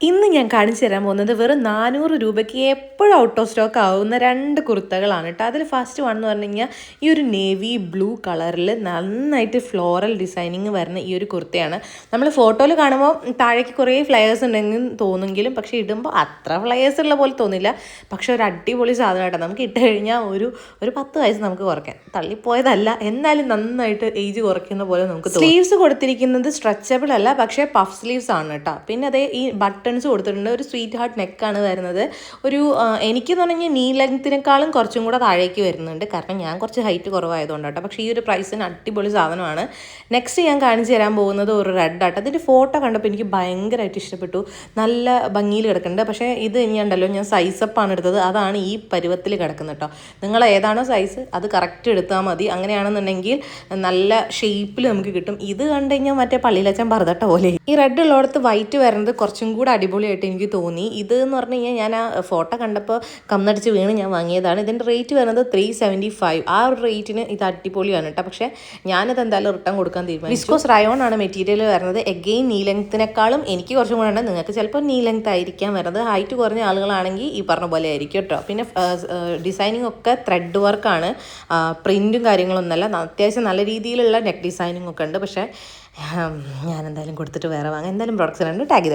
ഇന്ന് ഞാൻ കാണിച്ചു തരാൻ പോകുന്നത് വെറും 400 രൂപയ്ക്ക് എപ്പോഴും ഔട്ട് ഓഫ് സ്റ്റോക്ക് ആവുന്ന 2 കുർത്തകളാണ് കേട്ടോ. അതിൽ ഫസ്റ്റ് വൺ എന്ന് പറഞ്ഞു കഴിഞ്ഞാൽ ഈ ഒരു നേവി ബ്ലൂ കളറിൽ നന്നായിട്ട് ഫ്ലോറൽ ഡിസൈനിങ് വരുന്ന ഈ ഒരു കുർത്തയാണ്. നമ്മൾ ഫോട്ടോയിൽ കാണുമ്പോൾ താഴേക്ക് കുറേ ഫ്ലയേഴ്സ് ഉണ്ടെങ്കിൽ തോന്നുമെങ്കിലും പക്ഷേ ഇടുമ്പോൾ അത്ര ഫ്ലയേഴ്സ് ഉള്ള പോലെ തോന്നില്ല. പക്ഷെ ഒരു അടിപൊളി സാധനമായിട്ടാണ്. നമുക്ക് ഇട്ട് കഴിഞ്ഞാൽ ഒരു 10 വയസ്സ് നമുക്ക് കുറയ്ക്കാം. തള്ളിപ്പോയതല്ല, എന്നാലും നന്നായിട്ട് ഏജ് കുറയ്ക്കുന്ന പോലെ നമുക്ക് തോന്നും. സ്ലീവ്സ് കൊടുത്തിരിക്കുന്നത് സ്ട്രെച്ചബിൾ അല്ല, പക്ഷേ പഫ് സ്ലീവ്സ് ആണ് കേട്ടോ. പിന്നെ അതേ ഈ ബട്ടൺസ് കൊടുത്തിട്ടുണ്ട്. ഒരു സ്വീറ്റ് ഹാർട്ട് നെക്കാണ് വരുന്നത്. ഒരു എനിക്കെന്ന് പറഞ്ഞാൽ നീ ലെങ്ത്തിനേക്കാളും കുറച്ചും കൂടെ താഴേക്ക് വരുന്നുണ്ട്, കാരണം ഞാൻ കുറച്ച് ഹൈറ്റ് കുറവായതുകൊണ്ട് കേട്ടോ. പക്ഷേ ഈ ഒരു പ്രൈസിന് അടിപൊളി സാധനമാണ്. നെക്സ്റ്റ് ഞാൻ കാണിച്ചു തരാൻ പോകുന്നത് ഒരു റെഡ് ആട്ടോ. അതിൻ്റെ ഫോട്ടോ കണ്ടപ്പോൾ എനിക്ക് ഭയങ്കരമായിട്ട് ഇഷ്ടപ്പെട്ടു. നല്ല ഭംഗിയിൽ കിടക്കുന്നുണ്ട്. പക്ഷേ ഇത് ഇനിയുണ്ടല്ലോ, ഞാൻ സൈസപ്പാണ് എടുത്തത്. അതാണ് ഈ പരുവത്തിൽ കിടക്കുന്നത് കേട്ടോ. നിങ്ങൾ ഏതാണോ സൈസ് അത് കറക്റ്റ് എടുത്താൽ മതി. അങ്ങനെയാണെന്നുണ്ടെങ്കിൽ നല്ല ഷേപ്പിൽ നമുക്ക് കിട്ടും. ഇത് കണ്ടു കഴിഞ്ഞാൽ മറ്റേ പള്ളിയിലച്ചൻ പറതട്ട പോലെ. ഈ റെഡ് ഉള്ളിടത്ത് വൈറ്റ് വരുന്നത് കുറച്ചും കൂടെ അടിപൊളിയായിട്ട് എനിക്ക് തോന്നി. ഇത് എന്ന് പറഞ്ഞു കഴിഞ്ഞാൽ ഞാൻ ആ ഫോട്ടോ കണ്ടപ്പോൾ കമ്മടിച്ച് വീണ് ഞാൻ വാങ്ങിയതാണ്. ഇതിൻ്റെ റേറ്റ് വരുന്നത് 375. ആ ഒരു റേറ്റിന് ഇത് അടിപൊളിയാണ് കേട്ടോ. പക്ഷേ ഞാനത് എന്തായാലും റിട്ടേൺ കൊടുക്കാൻ തീരുമാനിച്ചു. വിസ്കോസ് റയോൺ ആണ് മെറ്റീരിയൽ വരുന്നത്. എഗെയിൻ നീ ലെങ്ത്തിനേക്കാളും എനിക്ക് കുറച്ചും കൂടെ ഉണ്ട്. നിങ്ങൾക്ക് ചിലപ്പോൾ നീ ലെങ്ത് ആയിരിക്കാം വരുന്നത്. ഹൈറ്റ് കുറഞ്ഞ ആളുകളാണെങ്കിൽ ഈ പറഞ്ഞ പോലെ ആയിരിക്കും കേട്ടോ. പിന്നെ ഡിസൈനിങ് ഒക്കെ ത്രെഡ് വർക്കാണ്, പ്രിൻറ്റും കാര്യങ്ങളൊന്നുമല്ല. അത്യാവശ്യം നല്ല രീതിയിലുള്ള നെക്ക് ഡിസൈനിങ് ഒക്കെ ഉണ്ട്. പക്ഷേ ഞാൻ എന്തായാലും കൊടുത്തിട്ട് വേറെ വാങ്ങാം. എന്തായാലും പ്രോഡക്റ്റ്സ് രണ്ട് ടാഗ് ചെയ്ത്